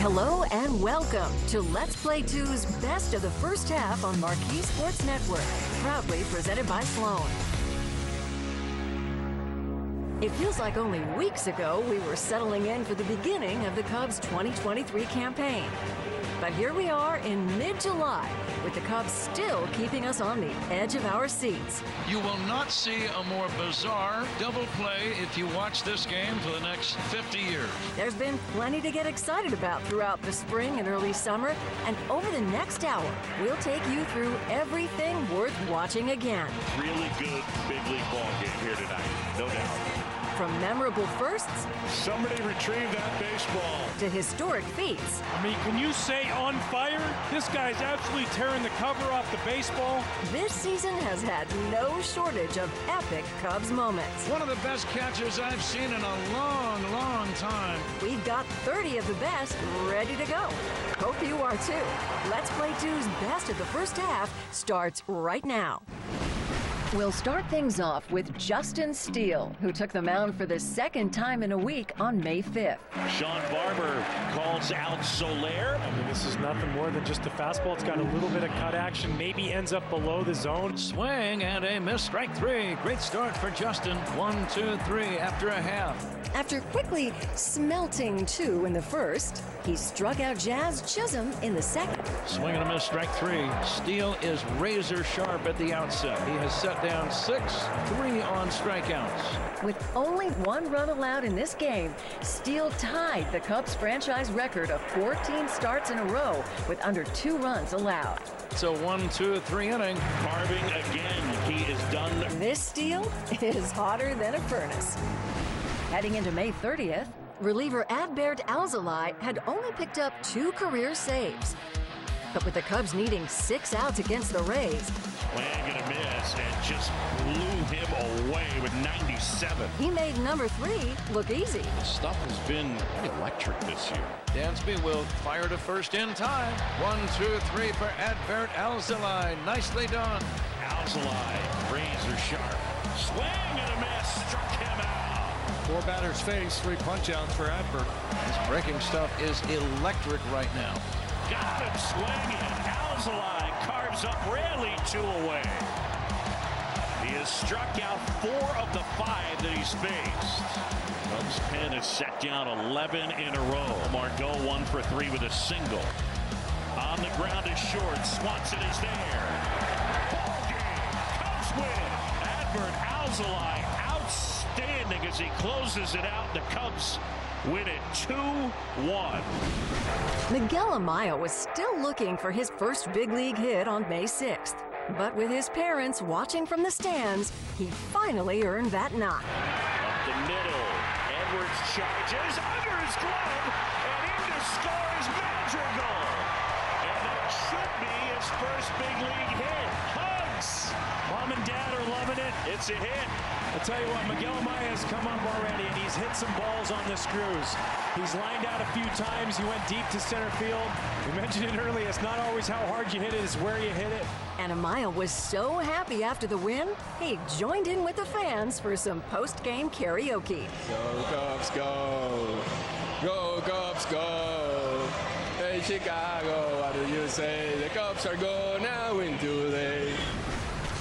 Hello and welcome to Let's Play 2's Best of the First Half on MARQ Sports Network, proudly presented by Sloan. It feels like only weeks ago we were settling in for the beginning of the Cubs' 2023 campaign. But here we are in mid-July, with the Cubs still keeping us on the edge of our seats. You will not see a more bizarre double play if you watch this game for the next 50 years. There's been plenty to get excited about throughout the spring and early summer, and over the next hour, we'll take you through everything worth watching again. Really good big league ball game here tonight, no doubt. From memorable firsts, Somebody retrieve that baseball. to historic feats, I mean, can you say on fire? This guy's absolutely tearing the cover off the baseball. this season has had no shortage of epic Cubs moments. One of the best catches I've seen in a long, long time. We've got 30 of the best ready to go. Hope you are too. Let's Play 2's Best of the First Half starts right now. We'll start things off with Justin Steele, who took the mound for the second time in a week on May 5th. Sean Barber calls out Soler. I mean, this is nothing more than just a fastball. It's got a little bit of cut action, maybe ends up below the zone. Swing and a miss, strike three. Great start for Justin. 1, 2, 3 after a half. After quickly smelting two in the first, he struck out Jazz Chisholm in the second. Swing and a miss, strike three. Steele is razor sharp at the outset. He has set down 6, 3 on strikeouts. With only one run allowed in this game, Steele tied the Cubs franchise record of 14 starts in a row with under 2 runs allowed. So 1, 2, 3 inning. Carving again, he is done. This Steele is hotter than a furnace. Heading into May 30th, reliever Adbert Alzolay had only picked up 2 career saves. But with the Cubs needing 6 outs against the Rays, Swing and a miss, and just blew him away with 97. he made number 3 look easy. The stuff has been electric this year. Dansby will fire to first in time. 1, 2, 3 for Adbert Alzolay. Nicely done. Alzolay, razor sharp. Swing and a miss, struck him out. 4 batters face, 3 punch-outs for Adbert. His breaking stuff is electric right now. Got him swinging. Alzolay carves up rarely 2 away. He has struck out 4 of the 5 that he's faced. Cubs pen is set down 11 in a row. MARQ 1 for 3 with a single. On the ground is short. Swanson is there. Ball game. Cubs win. Adbert Alzolay outstanding as he closes it out. The Cubs win it 2-1. Miguel Amaya was still looking for his first big league hit on May 6th. But with his parents watching from the stands, he finally earned that knock. Up the middle. Edwards charges under his glove and in to score his Madrigal. And that should be his first big league hit. Hugs. Mom and Dad are loving it. It's a hit. I'll tell you what, Miguel Amaya has come up already, and he's hit some balls on the screws. He's lined out a few times. He went deep to center field. We mentioned it earlier. It's not always how hard you hit it, it's where you hit it. And Amaya was so happy after the win, he joined in with the fans for some post-game karaoke. Go Cubs, go! Go Cubs, go! Hey Chicago, what do you say? The Cubs are going now into the...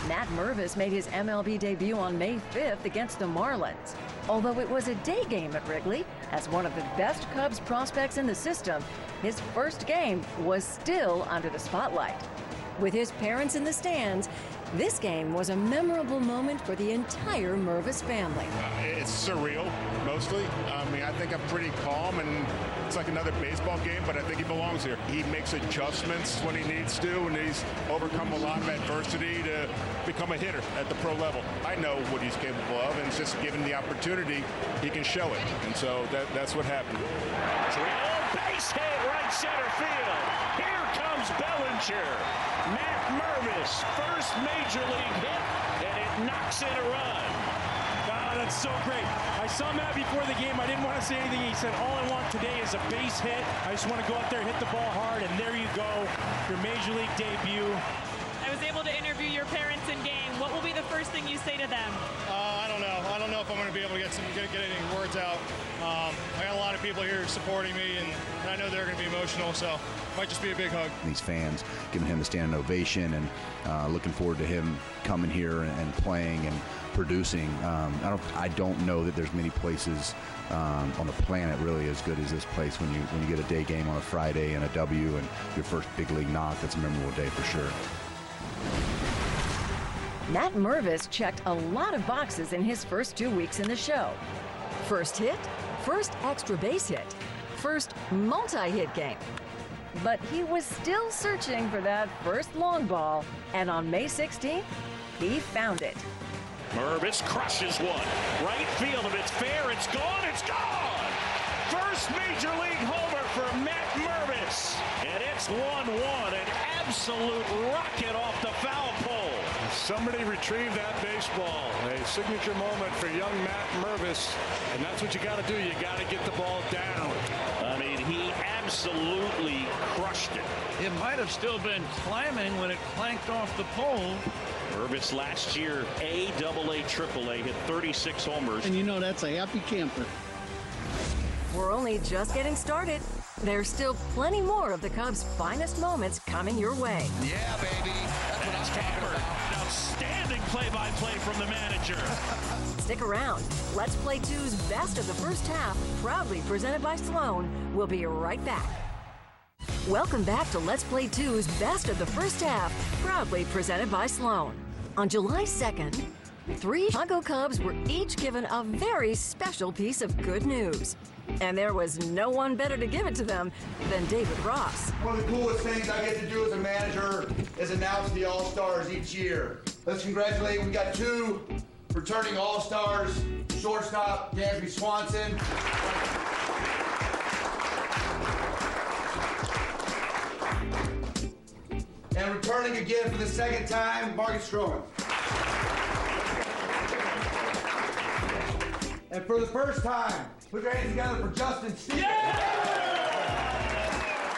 Matt Mervis made his MLB debut on May 5th against the Marlins. Although it was a day game at Wrigley, as one of the best Cubs prospects in the system, his first game was still under the spotlight. With his parents in the stands, this game was a memorable moment for the entire Mervis family. It's surreal, mostly. I mean, I think I'm pretty calm, and it's like another baseball game, but I think he belongs here. He makes adjustments when he needs to, and he's overcome a lot of adversity to become a hitter at the pro level. I know what he's capable of, and it's just given the opportunity, he can show it. And so that's what happened. Drill, base hit, right center field. Here comes Bellinger. Matt Mervis, first major league hit, and it knocks in a run. God, that's so great. I saw Matt before the game. I didn't want to say anything. He said, all I want today is a base hit. I just want to go out there, hit the ball hard, and there you go, your major league debut. I was able to interview your parents in game. What will be the first first thing you say to them? I don't know. I don't know if I'm going to be able to get any words out. I got a lot of people here supporting me, and I know they're going to be emotional, so it might just be a big hug. These fans giving him a standing ovation, and looking forward to him coming here and playing and producing. I don't know that there's many places on the planet really as good as this place when you get a day game on a Friday and a W and your first big league knock. That's a memorable day for sure. Matt Mervis checked a lot of boxes in his first 2 weeks in the show. First hit, first extra base hit, first multi-hit game. But he was still searching for that first long ball, and on May 16th, he found it. Mervis crushes one. Right field, if it's fair, it's gone, it's gone! First Major League homer for Matt Mervis. And it's 1-1, an absolute rocket off the foul pole. Somebody retrieved that baseball. A signature moment for young Matt Mervis. And that's what you got to do. You got to get the ball down. I mean, he absolutely crushed it. It might have still been climbing when it clanked off the pole. Mervis last year, AA, AAA, hit 36 homers. And you know that's a happy camper. We're only just getting started. There's still plenty more of the Cubs' finest moments coming your way. Yeah, baby. That's what I'm talking about. An outstanding play-by-play from the manager. Stick around. Let's Play 2's Best of the First Half, proudly presented by Sloan. We'll be right back. Welcome back to Let's Play 2's Best of the First Half, proudly presented by Sloan. On July 2nd, 3 Chicago Cubs were each given a very special piece of good news. And there was no one better to give it to them than David Ross. One of the coolest things I get to do as a manager is announce the All-Stars each year. Let's congratulate, we got 2 returning All-Stars, shortstop Dansby Swanson. And returning again for the second time, Marcus Stroman. And for the first time, put your hands together for Justin Steele.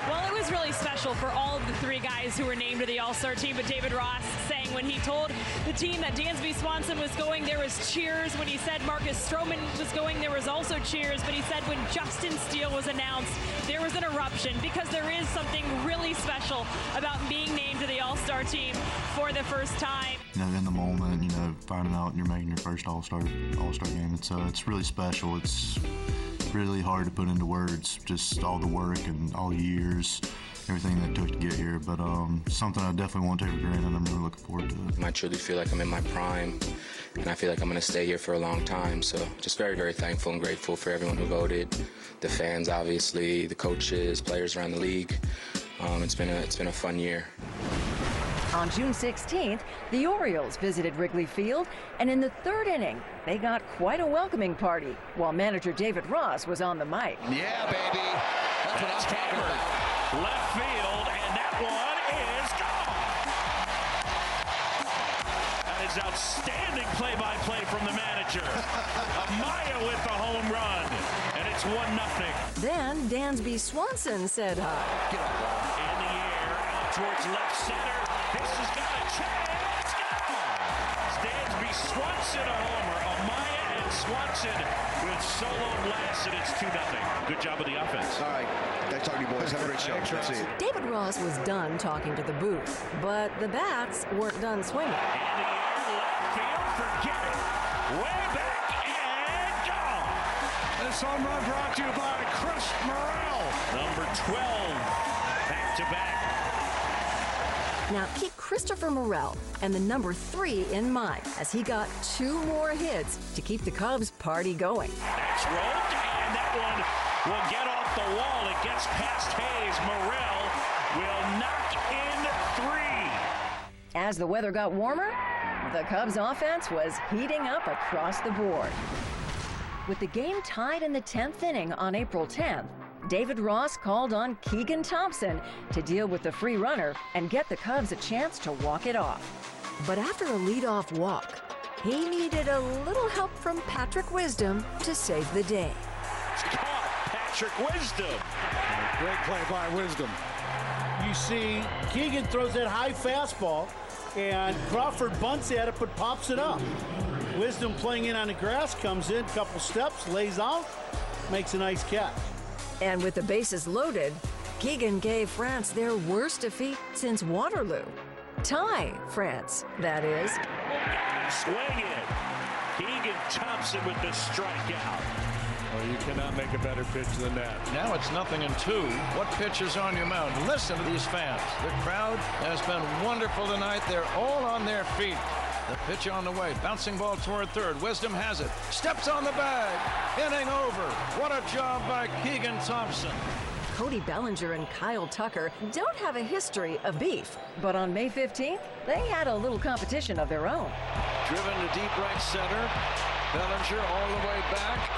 Well, it was really special for all of the 3 guys who were named to the All-Star team, but David Ross saying when he told the team that Dansby Swanson was going, there was cheers. When he said Marcus Stroman was going, there was also cheers. But he said when Justin Steele was announced, there was an eruption because there is something really special about being named to the All-Star team for the first time. You know, in the moment, you know, finding out you're making your first All-Star game, it's really special. It's really hard to put into words, just all the work and all the years, everything that it took to get here. But something I definitely won't take for granted. I'm really looking forward to it. I truly feel like I'm in my prime, and I feel like I'm going to stay here for a long time. So just very, very thankful and grateful for everyone who voted, the fans, obviously, the coaches, players around the league. It's been a fun year. On June 16th, the Orioles visited Wrigley Field, and in the 3rd inning, they got quite a welcoming party while manager David Ross was on the mic. Yeah, baby. That's what I'm talking about. Left field, and that one is gone. That is outstanding play-by-play from the manager. Amaya with the home run, and it's 1-0. Then Dansby Swanson said hi. In the air, out towards left center. This has got a chance. Dansby Swanson a homer. Amaya and Swanson with solo blast, and it's 2-0. Good job of the offense. All right. Thanks talking to you boys. Have a great show. See you. David Ross was done talking to the booth, but the bats weren't done swinging. In the air, left field, forget it. Way back and gone. This home run brought to you by Chris Morrell. Number 12, back-to-back. Now keep Christopher Morel and the number 3 in mind as he got 2 more hits to keep the Cubs party going. That's rolled, and that one will get off the wall. It gets past Hayes. Morel will knock in 3. As the weather got warmer, the Cubs offense was heating up across the board. With the game tied in the 10th inning on April 10th, David Ross called on Keegan Thompson to deal with the free runner and get the Cubs a chance to walk it off. But after a leadoff walk, he needed a little help from Patrick Wisdom to save the day. It's caught. Patrick Wisdom. Great play by Wisdom. You see, Keegan throws that high fastball, and Crawford bunts at it but pops it up. Wisdom playing in on the grass, comes in, couple steps, lays out, makes a nice catch. And with the bases loaded, Keegan gave France their worst defeat since Waterloo. Tie France, that is. Swing it. Keegan Thompson with the strikeout. Well, you cannot make a better pitch than that. Now it's 0-2. What pitch is on your mound? Listen to these fans. The crowd has been wonderful tonight. They're all on their feet. The pitch on the way. Bouncing ball toward third. Wisdom has it. Steps on the bag. Inning over. What a job by Keegan Thompson. Cody Bellinger and Kyle Tucker don't have a history of beef, but on May 15th, they had a little competition of their own. Driven to deep right center. Bellinger all the way back.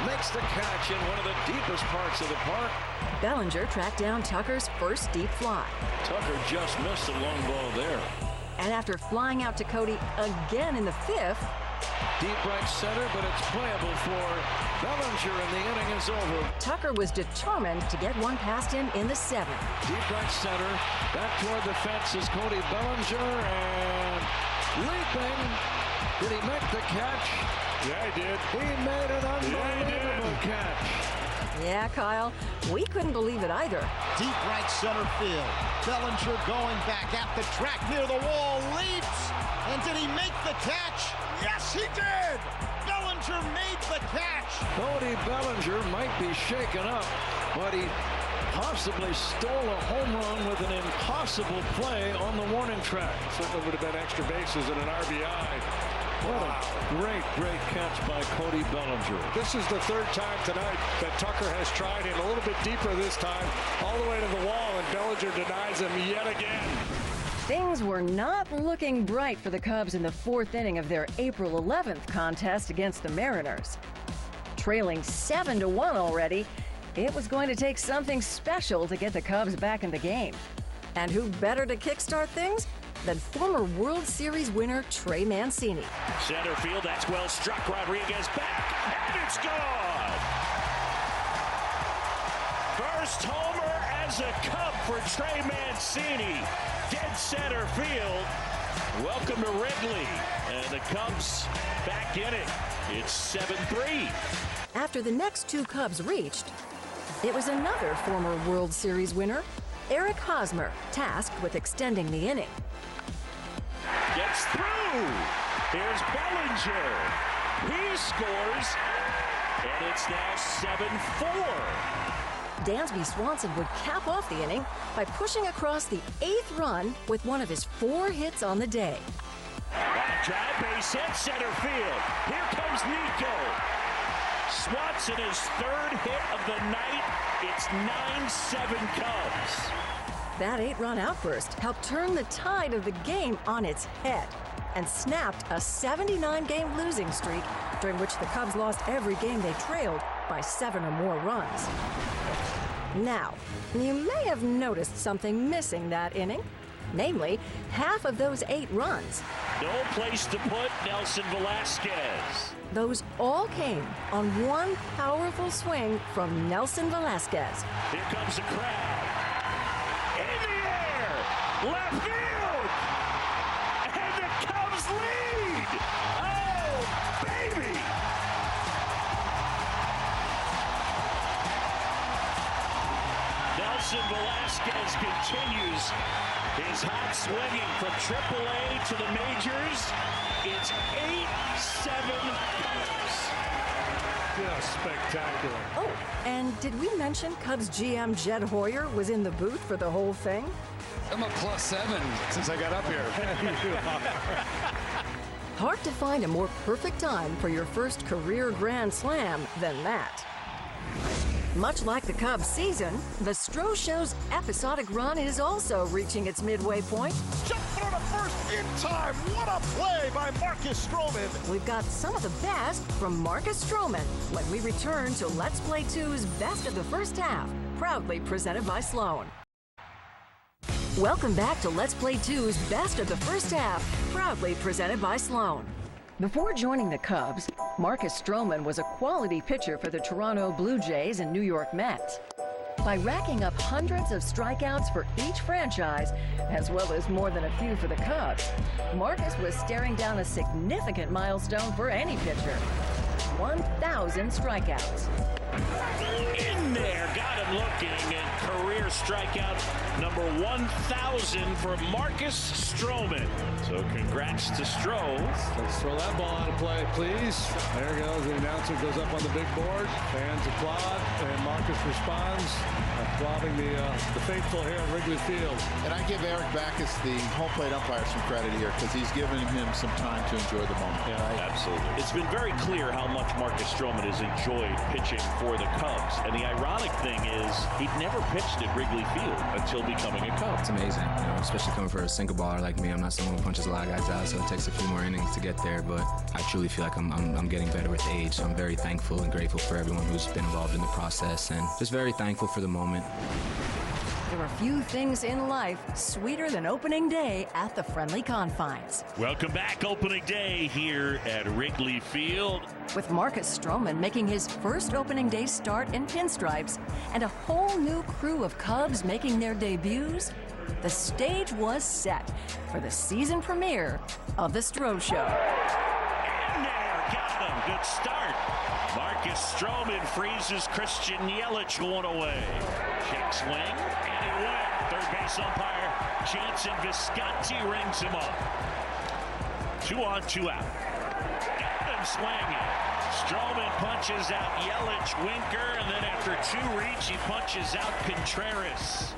Makes the catch in one of the deepest parts of the park. Bellinger tracked down Tucker's first deep fly. Tucker just missed a long ball there. And after flying out to Cody again in the fifth, deep right center, but it's playable for Bellinger, and the inning is over. Tucker was determined to get one past him in the seventh. Deep right center, back toward the fence is Cody Bellinger, and leaping. Did he make the catch? Yeah, he did. He made an unbelievable catch. Yeah, Kyle, we couldn't believe it either. Deep right center field. Bellinger going back at the track near the wall, leaps, and did he make the catch? Yes, he did! Bellinger made the catch! Cody Bellinger might be shaken up, but he possibly stole a home run with an impossible play on the warning track. Certainly would have been extra bases and an RBI. What a great, great catch by Cody Bellinger. This is the third time tonight that Tucker has tried it a little bit deeper this time, all the way to the wall, and Bellinger denies him yet again. Things were not looking bright for the Cubs in the fourth inning of their April 11th contest against the Mariners. Trailing 7-1 already, it was going to take something special to get the Cubs back in the game. And who better to kickstart things than former World Series winner Trey Mancini. Center field, that's well struck. Rodriguez back, and it's gone. First homer as a Cub for Trey Mancini. Dead center field. Welcome to Wrigley. And the Cubs back in it. It's 7-3. After the next two Cubs reached, it was another former World Series winner, Eric Hosmer, tasked with extending the inning. Gets through. Here's Bellinger. He scores, and it's now 7-4. Dansby Swanson would cap off the inning by pushing across the 8th run with one of his 4 hits on the day. Line drive, base hit, center field. Here comes Nico. Swanson, his 3rd hit of the night. It's 9-7 Cubs. That 8-run outburst helped turn the tide of the game on its head and snapped a 79-game losing streak during which the Cubs lost every game they trailed by 7 or more runs. Now, you may have noticed something missing that inning, namely half of those 8 runs. No place to put Nelson Velasquez. Those all came on one powerful swing from Nelson Velasquez. Here comes the crowd. In the air, left field, and the Cubs lead. Oh, baby. Nelson Velasquez continues his hot swinging from AAA to the majors. It's 8-7 Cubs. Just spectacular. Oh, and did we mention Cubs GM Jed Hoyer was in the booth for the whole thing? I'm a +7 since I got up here. Hard to find a more perfect time for your first career Grand Slam than that. Much like the Cubs season, the Stro Show's episodic run is also reaching its midway point. Jump for the first in time. What a play by Marcus Stroman. We've got some of the best from Marcus Stroman when we return to Let's Play 2's Best of the First Half, proudly presented by Sloan. Welcome back to Let's Play 2's Best of the First Half, proudly presented by Sloan. Before joining the Cubs, Marcus Stroman was a quality pitcher for the Toronto Blue Jays and New York Mets. By racking up hundreds of strikeouts for each franchise, as well as more than a few for the Cubs, Marcus was staring down a significant milestone for any pitcher. 1,000 strikeouts. In there, got him looking, and career strikeout number 1,000 for Marcus Stroman. So congrats to Stro. Let's throw that ball out of play, please. There goes. The announcer goes up on the big board. Fans applaud, and Marcus responds, applauding the faithful here at Wrigley Field. And I give Eric Backus, the home plate umpire, some credit here because he's given him some time to enjoy the moment. Yeah, right? Absolutely. It's been very clear how much Marcus Stroman has enjoyed pitching for the Cubs. And the ironic thing is he'd never pitched at Wrigley Field until becoming a Cub. It's amazing, especially coming for a single baller like me. I'm not someone who punches a lot of guys out, so it takes a few more innings to get there. But I truly feel like I'm getting better with age. So I'm very thankful and grateful for everyone who's been involved in the process, and just very thankful for the moment. There are few things in life sweeter than opening day at the friendly confines. Welcome back, opening day here at Wrigley Field. With Marcus Stroman making his first opening day start in pinstripes and a whole new crew of Cubs making their debuts, the stage was set for the season premiere of The Stro Show. In there, got him. Good start. Marcus Stroman freezes Christian Yelich going away. Check swing, and it went. Third base umpire Jansen Visconti rings him up. 2 on, 2 out. Got him swinging. Stroman punches out Yelich, Winker, and then after 2 reach, he punches out Contreras.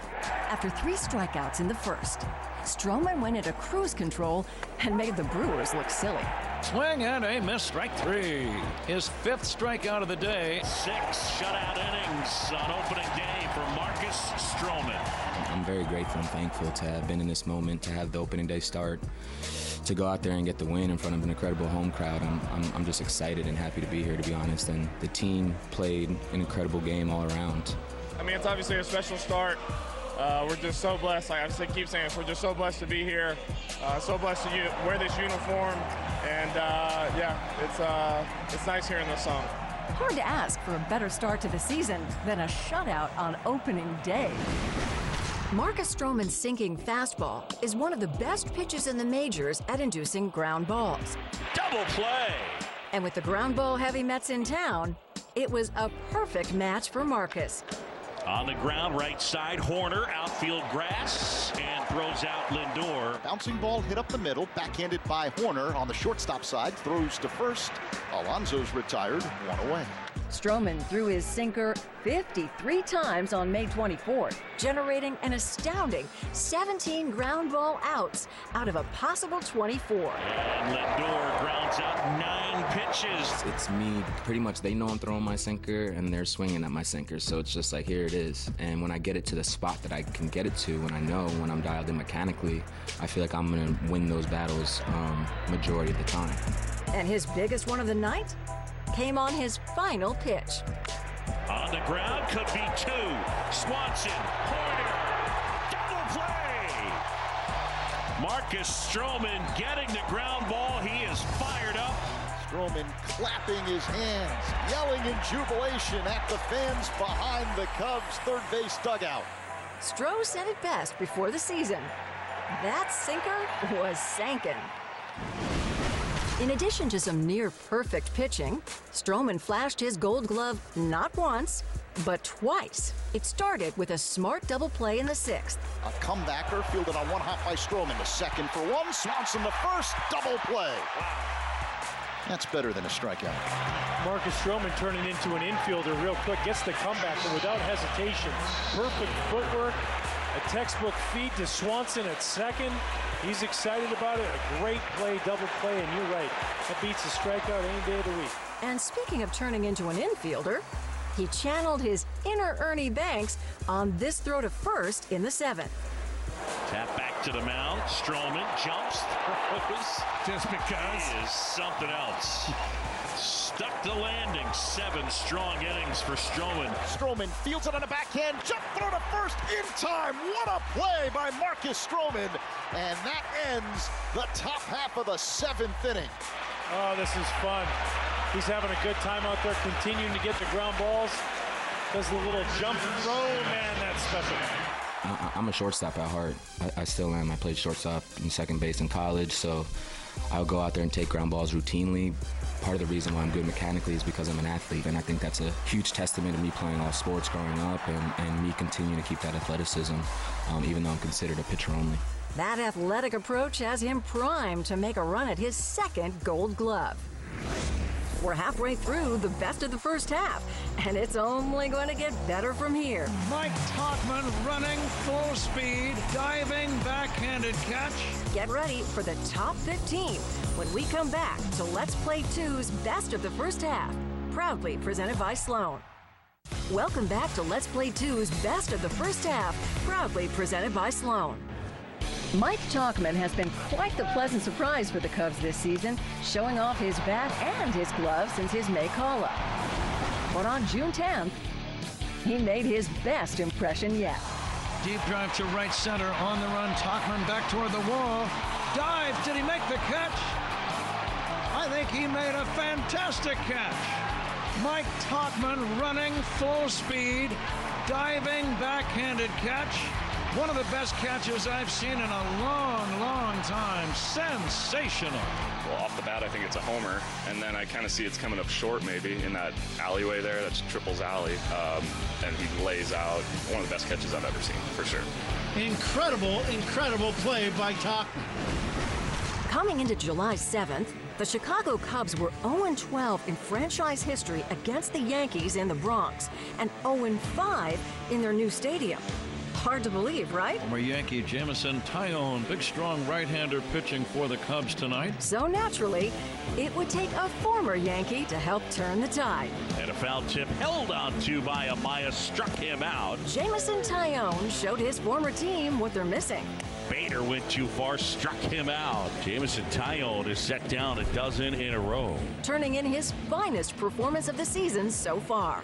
After 3 strikeouts in the first, Stroman went into cruise control and made the Brewers look silly. Swing and a miss, strike 3. His 5th strikeout of the day. 6 shutout innings on opening day for Marcus Stroman. I'm very grateful and thankful to have been in this moment, to have the opening day start, to go out there and get the win in front of an incredible home crowd. I'm just excited and happy to be here, to be honest. And the team played an incredible game all around. I mean, it's obviously a special start. We're just so blessed. Like I keep saying, we're just so blessed to be here. So blessed to wear this uniform, and yeah, it's nice hearing this song. Hard to ask for a better start to the season than a shutout on opening day. Marcus Stroman's sinking fastball is one of the best pitches in the majors at inducing ground balls. Double play! And with the ground ball heavy Mets in town, it was a perfect match for Marcus. On the ground, right side, Horner, outfield grass, and throws out Lindor. Bouncing ball hit up the middle, backhanded by Horner on the shortstop side, throws to first. Alonso's retired, 1 away. Stroman threw his sinker 53 times on May 24th, generating an astounding 17 ground ball outs out of a possible 24. And Lindor grounds out 9 pitches. It's me. Pretty much they know I'm throwing my sinker, and they're swinging at my sinker. So it's just like, here it is. And when I get it to the spot that I can get it to, when I know when I'm dialed in mechanically, I feel like I'm going to win those battles majority of the time. And his biggest one of the night came on his final pitch. On the ground, could be 2. Swanson, Porter, double play. Marcus Stroman getting the ground ball. He is fired up. Stroman clapping his hands, yelling in jubilation at the fans behind the Cubs' third base dugout. Stro said it best before the season. That sinker was sankin'. In addition to some near-perfect pitching, Stroman flashed his gold glove not once, but twice. It started with a smart double play in the 6th. A comebacker fielded on 1 hop by Stroman. The second for 1, Swanson the first, double play. That's better than a strikeout. Marcus Stroman turning into an infielder real quick, gets the comeback, but without hesitation. Perfect footwork, a textbook feed to Swanson at second. He's excited about it. A great play, double play, and you're right. That beats a strikeout any day of the week. And speaking of turning into an infielder, he channeled his inner Ernie Banks on this throw to first in the 7th. Tap back to the mound. Stroman jumps, throws. Just because. He is something else. Stuck the landing. 7 strong innings for Stroman. Stroman fields it on a backhand. Jump throw to first in time. What a play by Marcus Stroman. And that ends the top half of the 7th inning. Oh, this is fun. He's having a good time out there, continuing to get the ground balls. does the little jump throw. Man, that's special. I'm a shortstop at heart. I still am. I played shortstop and second base in college, so I'll go out there and take ground balls routinely. Part of the reason why I'm good mechanically is because I'm an athlete, and I think that's a huge testament to me playing all sports growing up and me continuing to keep that athleticism, even though I'm considered a pitcher only. That athletic approach has him primed to make a run at his second Gold Glove. We're halfway through the best of the first half, and it's only going to get better from here. Mike Tauchman running full speed, diving, backhanded catch. Get ready for the top 15 when we come back to Let's Play 2's Best of the First Half, proudly presented by Sloan. Welcome back to Let's Play 2's Best of the First Half, proudly presented by Sloan. Mike Tauchman has been quite the pleasant surprise for the Cubs this season, showing off his bat and his glove since his May call-up. But on June 10th, he made his best impression yet. Deep drive to right center, on the run, Tauchman back toward the wall. Dive, did he make the catch? I think he made a fantastic catch. Mike Tauchman running full speed, diving, backhanded catch. One of the best catches I've seen in a long, long time. Sensational. Well, off the bat, I think it's a homer, and then I kind of see it's coming up short maybe in that alleyway there. That's Triple's alley, and he lays out. One of the best catches I've ever seen, for sure. Incredible play by Tauchman. Coming into July 7th, the Chicago Cubs were 0-12 in franchise history against the Yankees in the Bronx and 0-5 in their new stadium. Hard to believe, right? Former Yankee Jameson Taillon, big strong right-hander pitching for the Cubs tonight. So naturally, it would take a former Yankee to help turn the tide. And a foul tip held on to by Amaya struck him out. Jameson Taillon showed his former team what they're missing. Bader went too far, struck him out. Jameson Taillon is set down a dozen in a row. Turning in his finest performance of the season so far.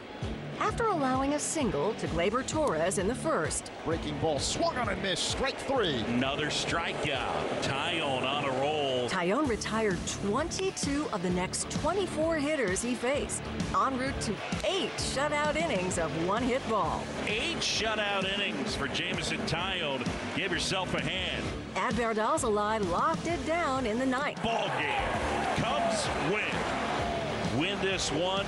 After allowing a single to Gleyber Torres in the first. Breaking ball swung on and missed. Strike three. Another strikeout. Taillon on a roll. Taillon retired 22 of the next 24 hitters he faced, en route to 8 shutout innings of one-hit ball. 8 shutout innings for Jameson Taillon. Give yourself a hand. Adbert Alzolay locked it down in the ninth. Ball game. Cubs win. Win this one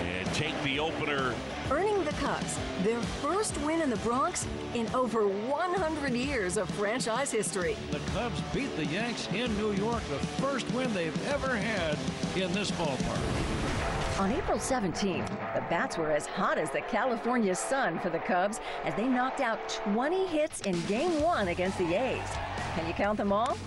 and take the opener. Earning the Cubs their first win in the Bronx in over 100 years of franchise history. The Cubs beat the Yanks in New York, the first win they've ever had in this ballpark. On April 17th, the bats were as hot as the California sun for the Cubs as they knocked out 20 hits in Game 1 against the A's. Can you count them all?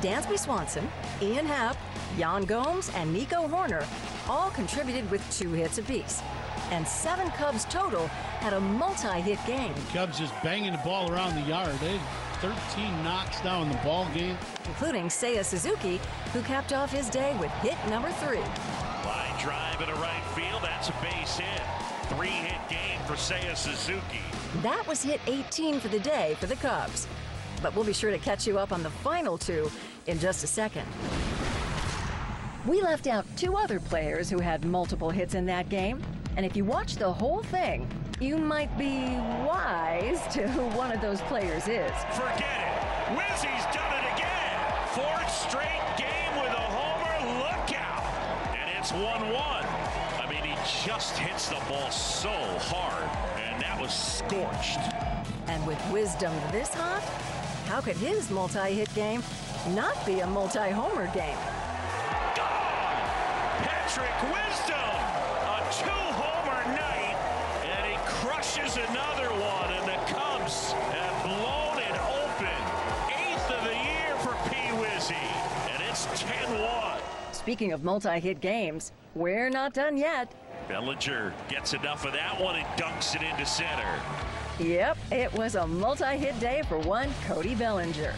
Dansby Swanson, Ian Happ, Yan Gomes, and Nico Horner all contributed with 2 hits apiece. And 7 Cubs total had a multi-hit game. The Cubs just banging the ball around the yard. They had 13 knocks down in the ball game. Including Seiya Suzuki, who capped off his day with hit number 3. Line drive into right field. That's a base hit. 3-hit game for Seiya Suzuki. That was hit 18 for the day for the Cubs. But we'll be sure to catch you up on the final 2 in just a second. We left out 2 other players who had multiple hits in that game. And if you watch the whole thing, you might be wise to who one of those players is. Forget it. Wizzy's done it again. 4th straight game with a homer. Look out. And it's 1-1. I mean, he just hits the ball so hard. And that was scorched. And with Wisdom this hot, how could his multi-hit game not be a multi-homer game? Patrick Wisdom, a 2-homer night, and he crushes another one, and the Cubs have blown it open. 8th of the year for P-Wizzy, and it's 10-1. Speaking of multi-hit games, we're not done yet. Bellinger gets enough of that one and dunks it into center. Yep, it was a multi-hit day for one Cody Bellinger.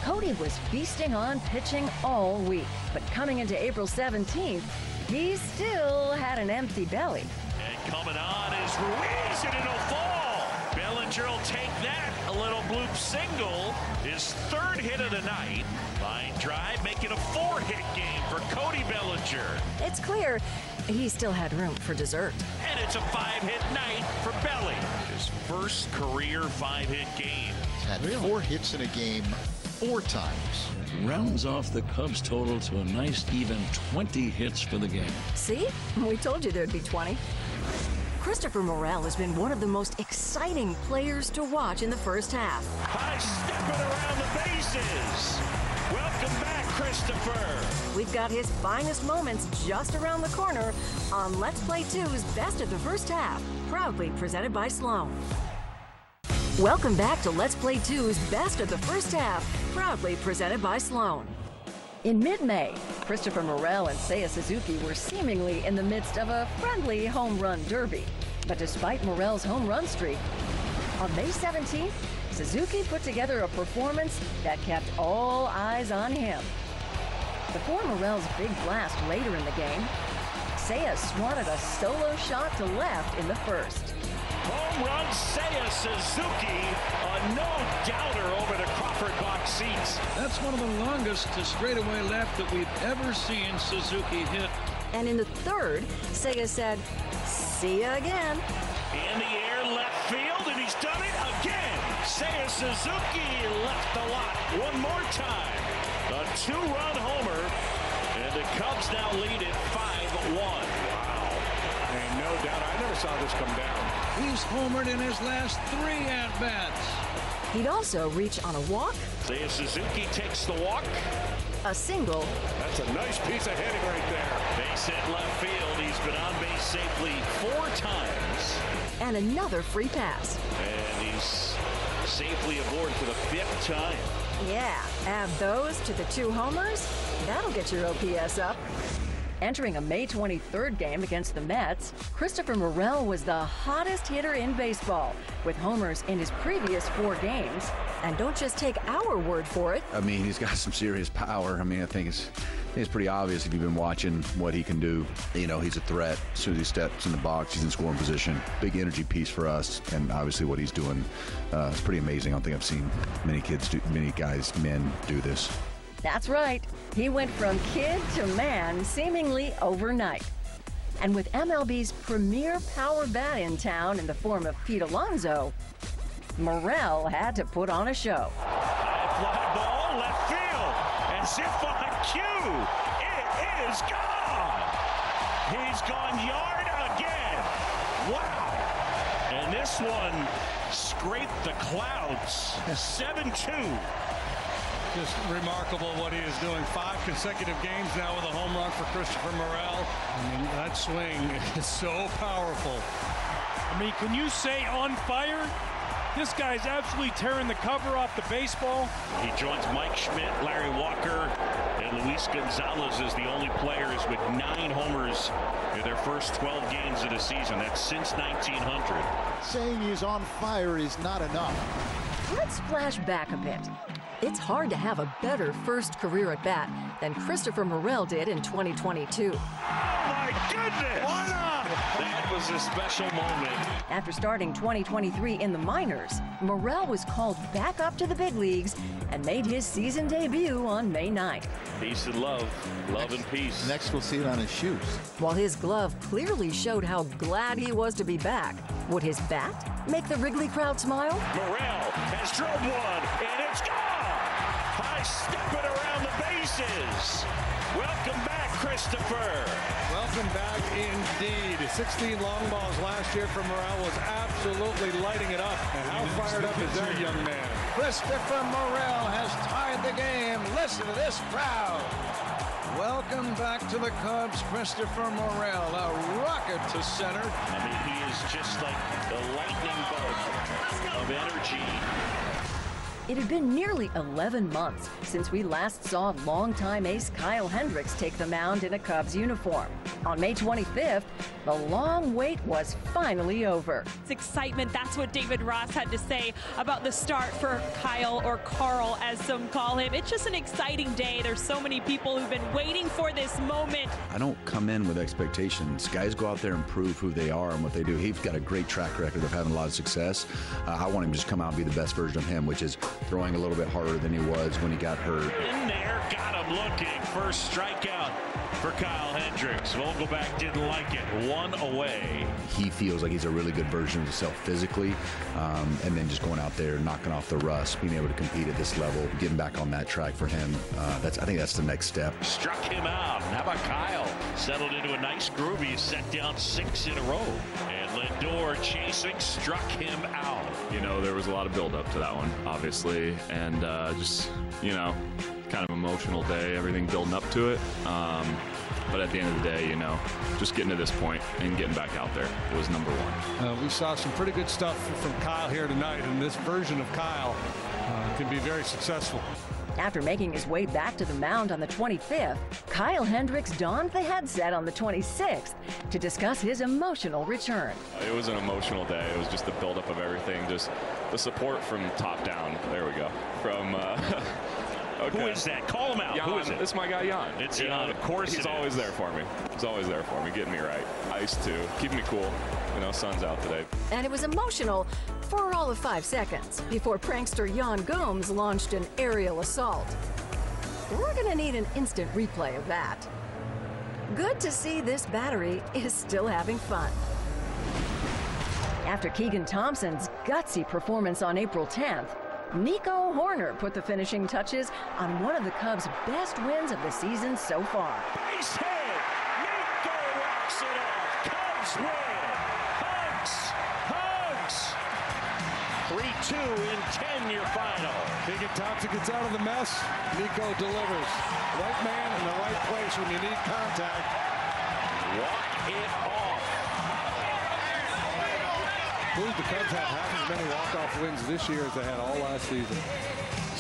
Cody was feasting on pitching all week, but coming into April 17th, he still had an empty belly. And coming on is Ruiz, and it'll fall. Bellinger will take that. A little bloop single. His 3rd hit of the night. Line drive, making a 4-hit game for Cody Bellinger. It's clear he still had room for dessert. And it's a 5-hit night for Belly. His first career 5-hit game. Had 4 hits in a game 4 times. Rounds off the Cubs total to a nice even 20 hits for the game. See? We told you there'd be 20. Christopher Morel has been one of the most exciting players to watch in the first half. High stepping around the bases. Welcome back, Christopher. We've got his finest moments just around the corner on Let's Play 2's Best of the First Half, proudly presented by Sloan. Welcome back to Let's Play 2's Best of the First Half, proudly presented by Sloan. In mid-May, Christopher Morel and Seiya Suzuki were seemingly in the midst of a friendly home run derby. But despite Morel's home run streak, on May 17th, Suzuki put together a performance that kept all eyes on him. Before Morel's big blast later in the game, Seiya swatted a solo shot to left in the first. Home run Seiya Suzuki, a no-doubter over the Crawford box seats. That's one of the longest to straightaway left that we've ever seen Suzuki hit. And in the third, Seiya said, "See ya again." In the air left field, and he's done it again. Seiya Suzuki left the lot one more time. A 2-run homer, and the Cubs now lead at 5-1. And no doubt, I never saw this come down. He's homered in his last 3 at-bats. He'd also reach on a walk, Seiya Suzuki takes the walk. a single, That's a nice piece of hitting right there. Base hit left field. He's been on base safely 4 times. and another free pass. And he's safely aboard for the 5th time. Yeah, add those to the 2 homers, that'll get your OPS up. Entering a May 23rd game against the Mets, Christopher Morel was the hottest hitter in baseball, with homers in his previous 4 games. And don't just take our word for it. I mean, he's got some serious power. I mean, I think it's pretty obvious if you've been watching what he can do. You know, he's a threat. As soon as he steps in the box, he's in scoring position. Big energy piece for us, and obviously what he's doing is pretty amazing. I don't think I've seen men do this. That's right. He went from kid to man seemingly overnight. And with MLB's premier power bat in town in the form of Pete Alonso, Morel had to put on a show. High fly ball, left field. As if on cue, it is gone. He's gone yard again. Wow. And this one scraped the clouds. 7-2. Just remarkable what he is doing. 5 consecutive games now with a home run for Christopher Morel. I mean, that swing is so powerful. I mean, can you say on fire? This guy's absolutely tearing the cover off the baseball. He joins Mike Schmidt, Larry Walker, and Luis Gonzalez as the only players with 9 homers in their first 12 games of the season. That's since 1900. Saying he's on fire is not enough. Let's flash back a bit. It's hard to have a better first career at bat than Christopher Morel did in 2022. Oh my goodness! Why not? That was a special moment. After starting 2023 in the minors, Morel was called back up to the big leagues and made his season debut on May 9th. Peace and love. Love and peace. Next, we'll see it on his shoes. While his glove clearly showed how glad he was to be back, would his bat make the Wrigley crowd smile? Morel has drove one, and it's gone! High stepping around the bases. Welcome back, Christopher. Welcome back indeed. 16 long balls last year for Morel was absolutely lighting it up. And how fired up is that young man? Christopher Morel has tied the game. Listen to this crowd. Welcome back to the Cubs, Christopher Morel, a rocket to center. I mean, he is just like the lightning bolt of energy. It had been nearly 11 months since we last saw longtime ace Kyle Hendricks take the mound in a Cubs uniform. On May 25th, the long wait was finally over. It's excitement. That's what David Ross had to say about the start for Kyle, or Carl as some call him. It's just an exciting day. There's so many people who've been waiting for this moment. I don't come in with expectations. Guys go out there and prove who they are and what they do. He's got a great track record of having a lot of success. I want him to just come out and be the best version of him, which is throwing a little bit harder than he was when he got hurt. In there, got him looking. First strikeout for Kyle Hendricks. Vogelback didn't like it. 1 away. He feels like he's a really good version of himself physically, and then just going out there, knocking off the rust, being able to compete at this level, getting back on that track for him. I think that's the next step. Struck him out. And how about Kyle? Settled into a nice groove. He set down 6 in a row. And Lindor chasing, struck him out. You know, there was a lot of build-up to that one, obviously, and just, you know, kind of emotional day, everything building up to it. But at the end of the day, you know, just getting to this point and getting back out there was number one. We saw some pretty good stuff from Kyle here tonight, and this version of Kyle can be very successful. After making his way back to the mound on the 25th, Kyle Hendricks donned the headset on the 26th to discuss his emotional return. It was an emotional day. It was just the buildup of everything, just the support from top down. There we go. From okay. Who is that? Call him out. Jan. Who is it? It's my guy Jan. It's Jan. Of course, he's always there for me. He's always there for me, getting me right. Ice too, keeping me cool. You know, sun's out today. And it was emotional for all of 5 seconds before prankster Jan Gomes launched an aerial assault. We're gonna need an instant replay of that. Good to see this battery is still having fun. After Keegan Thompson's gutsy performance on April 10th, Nico Horner put the finishing touches on one of the Cubs' best wins of the season so far. Base hit. Nico walks it off. Cubs win. Hugs. 3-2 in 10 your final. Keegan Thompson gets out of the mess. Nico delivers. Right man in the right place when you need contact. Walk it off. I believe the Cubs have half as many walk-off wins this year as they had all last season.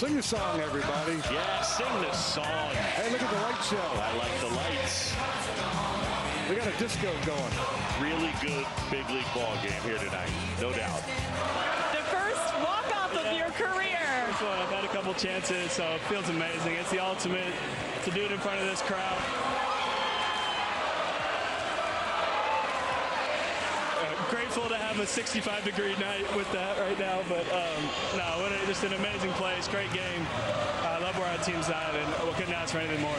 Sing the song, everybody. Yeah, sing the song. Hey, look at the light show. I like the lights. We got a disco going. Really good big league ball game here tonight, no doubt. The first walk-off of your career. First one, I've had a couple chances, so it feels amazing. It's the ultimate to do it in front of this crowd. Grateful to have a 65-degree night with that right now, but no, just an amazing place, great game. I love where our team's at, and we couldn't ask for anything more.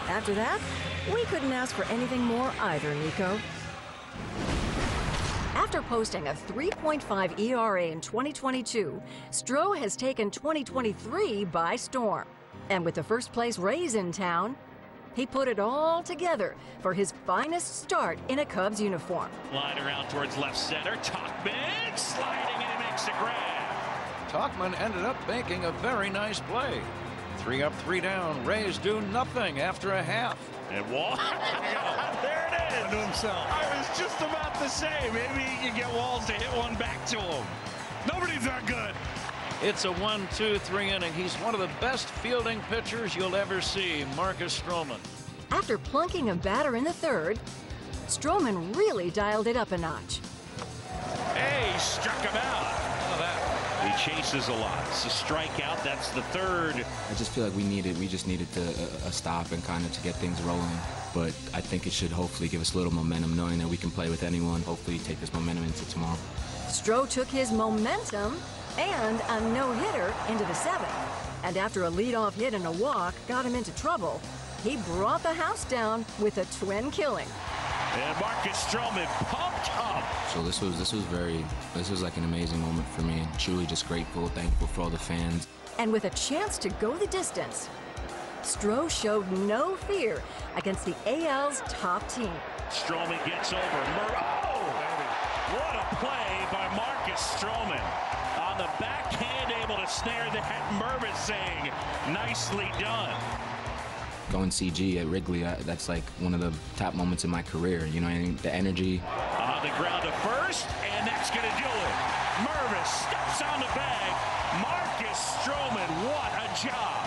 After that, we couldn't ask for anything more either, Nico. After posting a 3.5 ERA in 2022, Stroh has taken 2023 by storm. And with the first-place Rays in town, he put it all together for his finest start in a Cubs uniform. Line around towards left center. Tauchman sliding and he makes a grab. Tauchman ended up making a very nice play. 3 up, 3 down. Rays do nothing after a half. And Wall. There it is. To himself. I was just about to say, maybe he can get Walls to hit one back to him. Nobody's that good. It's a 1-2-3 inning. He's one of the best fielding pitchers you'll ever see, Marcus Stroman. After plunking a batter in the third, Stroman really dialed it up a notch. Hey, he struck him out. Look at that. He chases a lot. It's a strikeout. That's the third. I just feel like we just needed to a stop and kind of to get things rolling. But I think it should hopefully give us a little momentum, knowing that we can play with anyone. Hopefully take this momentum into tomorrow. Stroh took his momentum and a no-hitter into the 7th. And after a leadoff hit and a walk got him into trouble, he brought the house down with a twin killing. And Marcus Stroman pumped up. So this was like an amazing moment for me, and truly just grateful, thankful for all the fans. And with a chance to go the distance, Stroh showed no fear against the AL's top team. Stroman gets over. Oh! What a play by Marcus Stroman. On the backhand, able to snare that. Mervis saying, nicely done. Going CG at Wrigley, that's like one of the top moments in my career. You know what I mean? The energy. On the ground to first, and that's going to do it. Mervis steps on the bag. Marcus Stroman, what a job.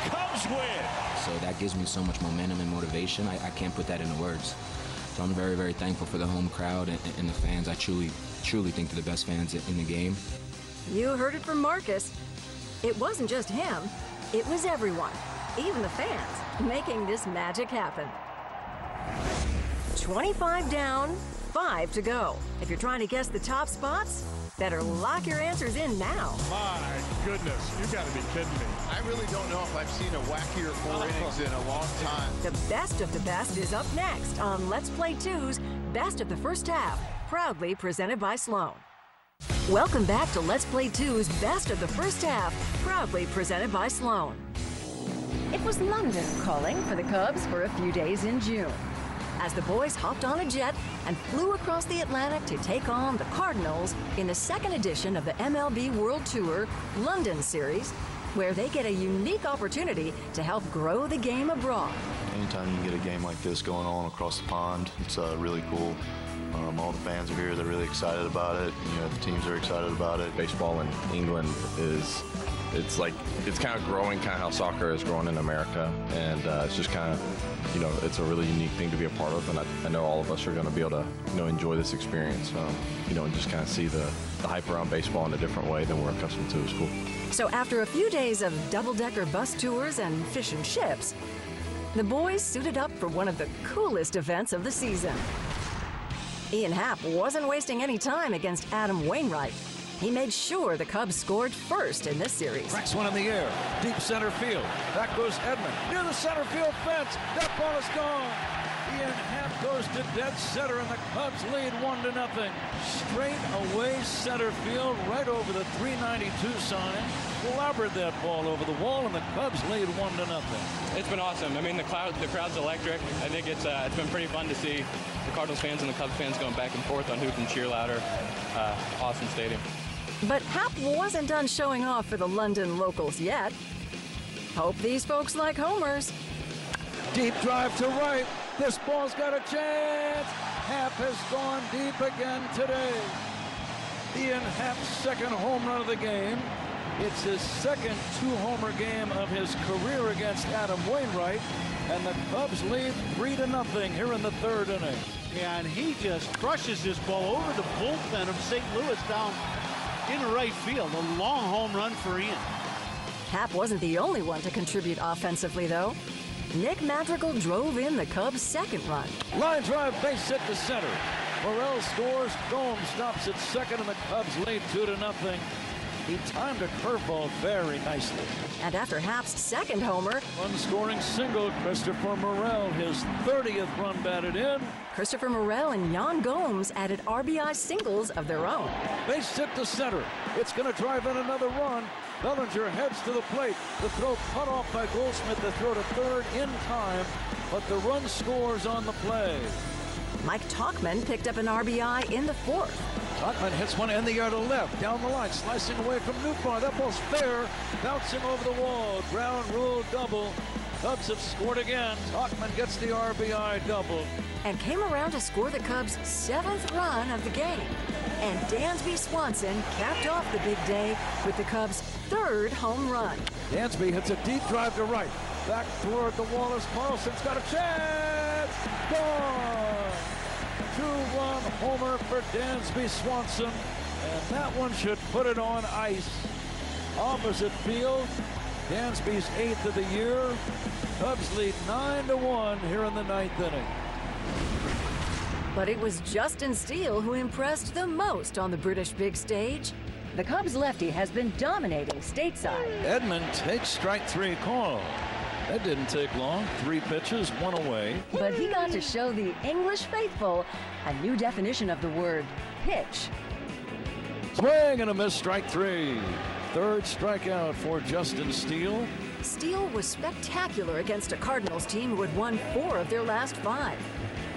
Cubs win. So that gives me so much momentum and motivation. I can't put that into words. So I'm very, very thankful for the home crowd and the fans. I truly think they're the best fans in the game. You heard it from Marcus. It wasn't just him. It was everyone, even the fans, making this magic happen. 25 down, 5 to go. If you're trying to guess the top spots, better lock your answers in now. My goodness, you got to be kidding me. I really don't know if I've seen a wackier 4 innings in a long time. The best of the best is up next on Let's Play 2's Best of the First Half, proudly presented by Sloan. Welcome back to Let's Play 2's Best of the First Half, proudly presented by Sloan. It was London calling for the Cubs for a few days in June, as the boys hopped on a jet and flew across the Atlantic to take on the Cardinals in the second edition of the MLB World Tour London Series, where they get a unique opportunity to help grow the game abroad. Anytime you get a game like this going on across the pond, it's really cool. All the fans are here. They're really excited about it. You know, the teams are excited about it. Baseball in England it's kind of growing, kind of how soccer is growing in America, and it's just kind of, you know, it's a really unique thing to be a part of, and I know all of us are going to be able to, you know, enjoy this experience, you know, and just kind of see the hype around baseball in a different way than we're accustomed to. It's cool. So after a few days of double-decker bus tours and fish and chips, the boys suited up for one of the coolest events of the season. Ian Happ wasn't wasting any time against Adam Wainwright. He made sure the Cubs scored first in this series. Cracks one in the air, deep center field. Back goes Edman, near the center field fence. That ball is gone. Ian Happ goes to dead center, and the Cubs lead 1-0. Straight away center field, right over the 392 sign. Clobbered that ball over the wall, and the Cubs lead 1-0. It's been awesome. I mean, the crowd's electric. I think it's been pretty fun to see the Cardinals fans and the Cubs fans going back and forth on who can cheer louder. Awesome stadium. But Happ wasn't done showing off for the London locals yet. Hope these folks like homers. Deep drive to right. This ball's got a chance. Happ has gone deep again today. Ian Happ's second home run of the game. It's his second two-homer game of his career against Adam Wainwright, and the Cubs lead 3-0 here in the third inning. Yeah, and he just crushes this ball over the bullpen of St. Louis down in right field. A long home run for Ian. Happ wasn't the only one to contribute offensively, though. Nick Madrigal drove in the Cubs' second run. Line drive, base hit to center. Morel scores. Gomes stops at second, and the Cubs lead 2-0. He timed a curveball very nicely. And after Happ's second homer, one-scoring single, Christopher Morel, his 30th run batted in. Christopher Morel and Yan Gomes added RBI singles of their own. Base hit to center. It's going to drive in another run. Bellinger heads to the plate. The throw cut off by Goldschmidt. The throw to third in time, but the run scores on the play. Mike Tauchman picked up an RBI in the fourth. Tauchman hits one in the air to left, down the line, slicing away from Newbar. That ball's fair, bouncing over the wall. Ground rule double. Cubs have scored again. Tauchman gets the RBI double. And came around to score the Cubs' seventh run of the game. And Dansby Swanson capped off the big day with the Cubs' third home run. Dansby hits a deep drive to right. Back toward the wall as Carlson's got a chance. Gone. 2-run homer for Dansby Swanson. And that one should put it on ice. Opposite field. Dansby's 8th of the year. Cubs lead 9-1 here in the 9th inning. But it was Justin Steele who impressed the most on the British big stage. The Cubs lefty has been dominating stateside. Edman takes strike three call. That didn't take long. 3 pitches, 1 away. But he got to show the English faithful a new definition of the word pitch. Swing and a miss, strike 3. Third strikeout for Justin Steele. Steele was spectacular against a Cardinals team who had won 4 of their last 5,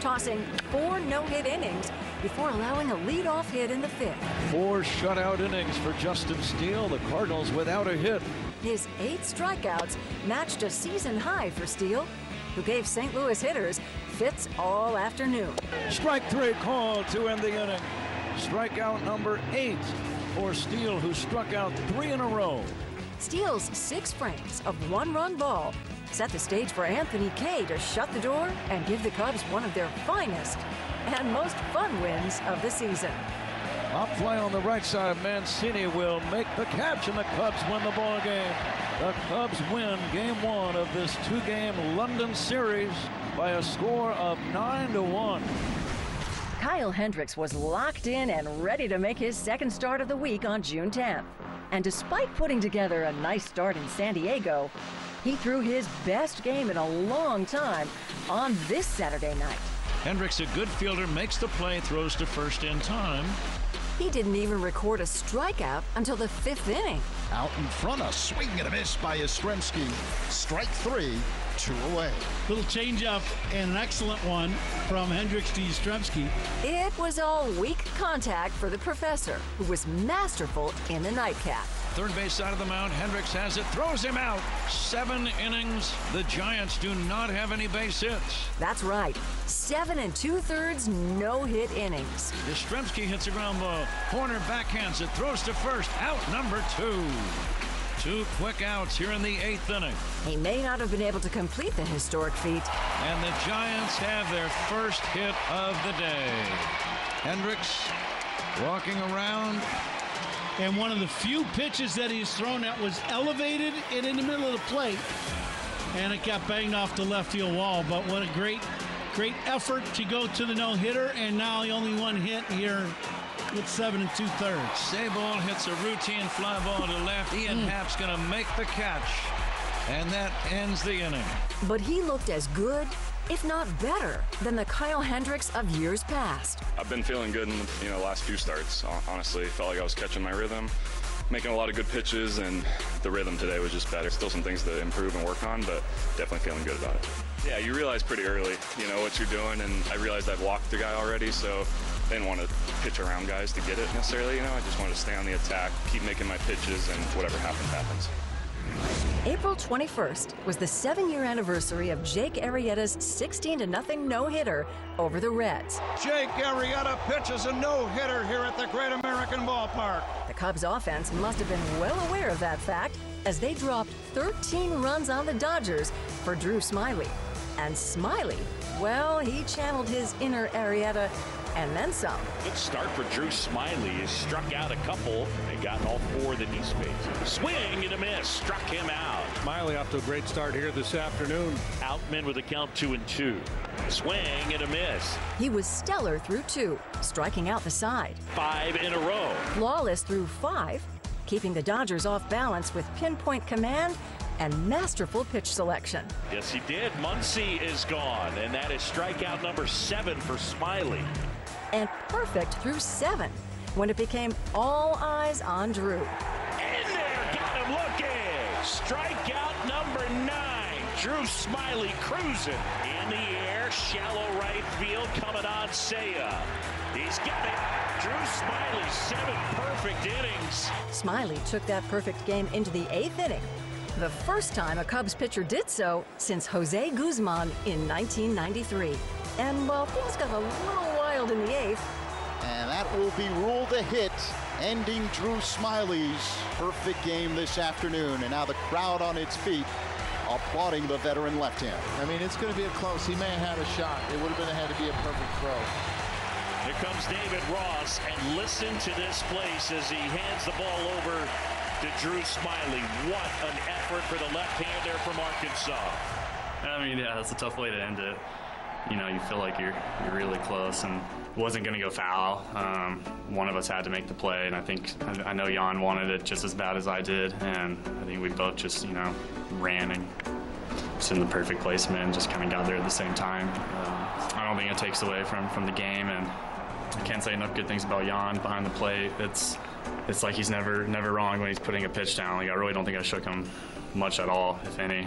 tossing 4 no-hit innings before allowing a leadoff hit in the 5th. 4 shutout innings for Justin Steele. The Cardinals without a hit. His 8 strikeouts matched a season high for Steele, who gave St. Louis hitters fits all afternoon. Strike 3 called to end the inning. Strikeout number 8 for Steele, who struck out 3 in a row. Steele's 6 frames of 1-run ball set the stage for Anthony Kay to shut the door and give the Cubs one of their finest and most fun wins of the season. Pop fly on the right side. Mancini will make the catch, and the Cubs win the ball game. The Cubs win game 1 of this 2-game London series by a score of 9-1. Kyle Hendricks was locked in and ready to make his second start of the week on June 10th. And despite putting together a nice start in San Diego, he threw his best game in a long time on this Saturday night. Hendricks, a good fielder, makes the play, throws to first in time. He didn't even record a strikeout until the 5th inning. Out in front, a swing and a miss by Yastrzemski. Strike 3, 2 away. Little changeup and an excellent one from Hendricks to Yastrzemski. It was all weak contact for the professor, who was masterful in the nightcap. Third base side of the mound, Hendricks has it, throws him out. 7 innings. The Giants do not have any base hits. That's right. 7 2/3 no-hit innings. Yastrzemski hits a ground ball. Corner backhands it, throws to first. Out number 2. 2 quick outs here in the 8th inning. He may not have been able to complete the historic feat. And the Giants have their first hit of the day. Hendricks walking around. And one of the few pitches that he's thrown that was elevated and in the middle of the plate. And it got banged off the left field wall. But what a great effort to go to the no-hitter. And now he only one hit here with 7 2/3. Sabol hits a routine fly ball to left. Ian Happ's going to make the catch. And that ends the inning. But he looked as good, if not better, than the Kyle Hendricks of years past. I've been feeling good in the last few starts. Honestly, felt like I was catching my rhythm, making a lot of good pitches, and the rhythm today was just better. Still some things to improve and work on, but definitely feeling good about it. Yeah, you realize pretty early, what you're doing, and I realized I've walked the guy already, so I didn't want to pitch around guys to get it necessarily. I just wanted to stay on the attack, keep making my pitches, and whatever happens, happens. April 21st was the 7-year anniversary of Jake Arrieta's 16-0 no-hitter over the Reds. Jake Arrieta pitches a no-hitter here at the Great American Ballpark. The Cubs offense must have been well aware of that fact as they dropped 13 runs on the Dodgers for Drew Smyly. And Smyly, well, he channeled his inner Arrieta and then some. Good start for Drew Smyly. He struck out a couple and got all 4 that he's faced. Swing and a miss. Struck him out. Smyly off to a great start here this afternoon. Outman with a count 2-2. Swing and a miss. He was stellar through 2, striking out the side. 5 in a row. Flawless through 5, keeping the Dodgers off balance with pinpoint command and masterful pitch selection. Yes, he did. Muncy is gone, and that is strikeout number 7 for Smyly. And perfect through 7 when it became all eyes on Drew. In there, got him looking. Strikeout number 9. Drew Smyly cruising in the air, shallow right field, coming on Seiya. He's got it. Drew Smyly, 7 perfect innings. Smyly took that perfect game into the 8th inning, the first time a Cubs pitcher did so since Jose Guzman in 1993. And while things got a little wild in the 8th, and that will be ruled a hit, ending Drew Smyly's perfect game this afternoon. And now the crowd on its feet applauding the veteran left-hander. I mean, it's going to be a close. He may have had a shot. It would have had to be a perfect throw. Here comes David Ross, and listen to this place as he hands the ball over to Drew Smyly. What an effort for the left-hander from Arkansas. I mean, yeah, that's a tough way to end it. You feel like you're really close, and it wasn't going to go foul. One of us had to make the play, and I know Jan wanted it just as bad as I did, and I think we both just, ran and just in the perfect placement, just kind of got there at the same time. I don't think it takes away from the game, and I can't say enough good things about Jan behind the plate. It's like he's never wrong when he's putting a pitch down. Like, I really don't think I shook him much at all, if any.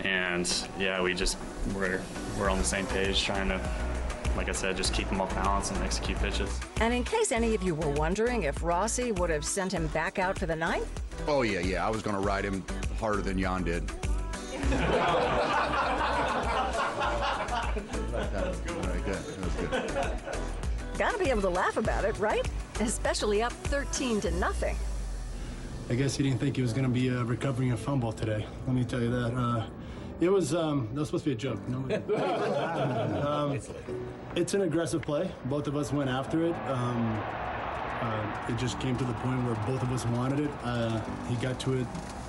And yeah, we're on the same page, trying to, like I said, just keep him off balance and execute pitches. and in case any of you were wondering if Rossi would have sent him back out for the 9th, Oh, yeah. I was going to ride him harder than Jan did. That was good. gotta be able to laugh about it, right? Especially up 13-0. I guess he didn't think he was going to be recovering a fumble today. Let me tell you that. It was that was supposed to be a joke. No, it's an aggressive play. Both of us went after it. It just came to the point where both of us wanted it. He got to it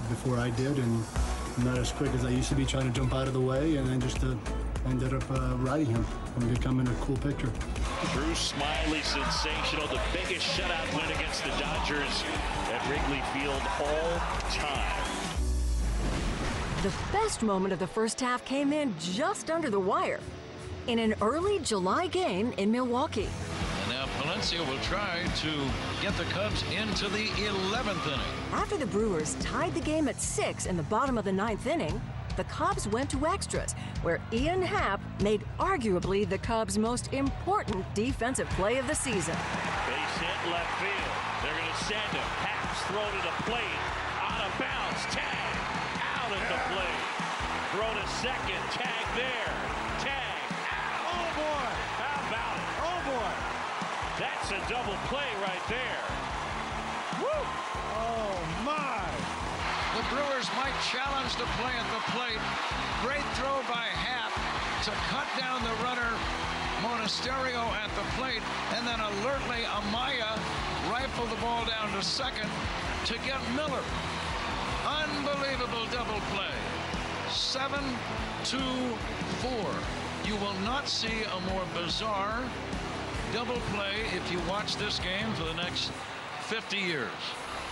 before I did, and not as quick as I used to be trying to jump out of the way, and then just ended up riding him and becoming a cool pitcher. Drew Smiley, sensational. The biggest shutout win against the Dodgers at Wrigley Field all time. The best moment of the first half came in just under the wire in an early July game in Milwaukee. And now Palencia will try to get the Cubs into the 11th inning. After the Brewers tied the game at 6 in the bottom of the 9th inning, the Cubs went to extras, where Ian Happ made arguably the Cubs' most important defensive play of the season. Base hit left field. They're going to send him. Happ's throw to the plate. Out of bounds. Tag. Out at the plate. Throw to second. Tag there. Tag. Out. Oh, boy. How about it? Oh, boy. That's a double play right there. Woo. Oh, my. The Brewers might challenge the play at the plate. Great throw by Happ to cut down the runner Monasterio at the plate, and then alertly Amaya rifled the ball down to second to get Miller. Unbelievable double play. 7-2-4. You will not see a more bizarre double play if you watch this game for the next 50 years.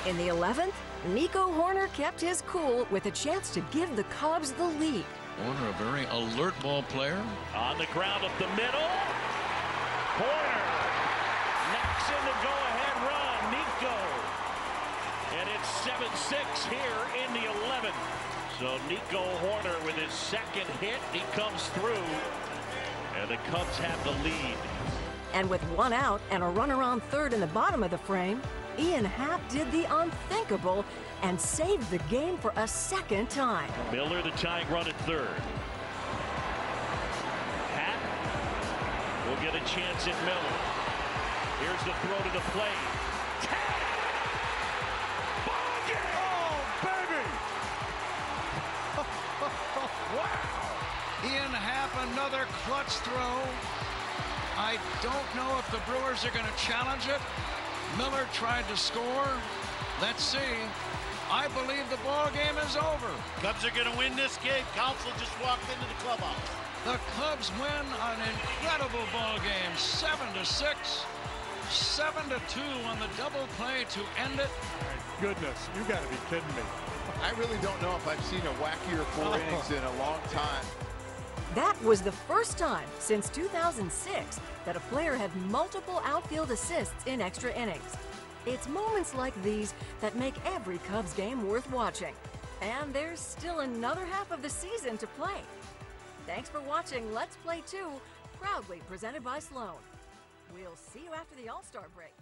In the 11th, Nico Hoerner kept his cool with a chance to give the Cubs the lead. Hoerner, a very alert ball player. On the ground up the middle. Hoerner knocks in the go-ahead run. Nico. And it's 7-6 here in the 11th. So Nico Hoerner with his second hit. He comes through. And the Cubs have the lead. And with one out and a runner on third in the bottom of the frame, Ian Happ did the unthinkable and saved the game for a second time. Miller, the tying run at third. Happ will get a chance at Miller. Here's the throw to the plate. Tag! Ball game! Oh, baby! Wow! Ian Happ, another clutch throw. I don't know if the Brewers are going to challenge it. Miller tried to score. Let's see. I believe the ball game is over. Cubs are going to win this game. Counsell just walked into the clubhouse. The Cubs win an incredible ball game, 7-6, 7-2 on the double play to end it. My goodness, you got to be kidding me. I really don't know if I've seen a wackier 4 innings in a long time. That was the first time since 2006 that a player had multiple outfield assists in extra innings. It's moments like these that make every Cubs game worth watching. And there's still another half of the season to play. Thanks for watching Let's Play 2, proudly presented by Sloan. We'll see you after the All-Star break.